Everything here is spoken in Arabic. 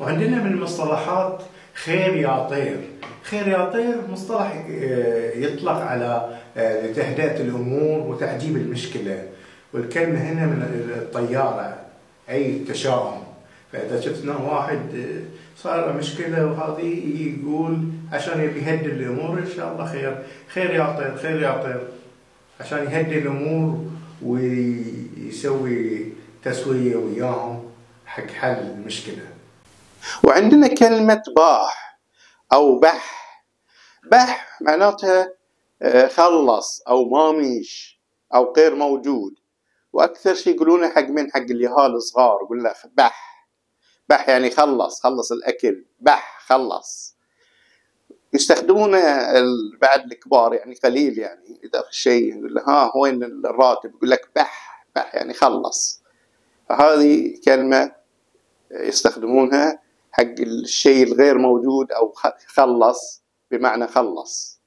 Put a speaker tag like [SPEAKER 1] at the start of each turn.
[SPEAKER 1] وعندنا من المصطلحات خير يا طير. خير يا طير مصطلح يطلق على تهدئة الأمور وتعجيب المشكلة، والكلمة هنا من الطيارة أي تشاؤم. فإذا شفنا واحد صار له مشكلة وهذه يقول عشان يبي يهدي الأمور إن شاء الله خير، خير يا طير، خير يا طير، عشان يهدي الأمور ويسوي تسوية وياهم حق حل المشكلة.
[SPEAKER 2] وعندنا كلمة باح أو بح. بح معناتها خلص أو ماميش أو غير موجود، وأكثر شيء يقولونه حق اليهال الصغار، يقول له بح. بح يعني خلص الأكل، بح خلص. يستخدمونه بعد الكبار يعني قليل، يعني إذا في شيء يقول له ها وين الراتب، يقول لك بح يعني خلص. فهذه كلمة يستخدمونها حق الشيء الغير موجود، أو خلص بمعنى خلص.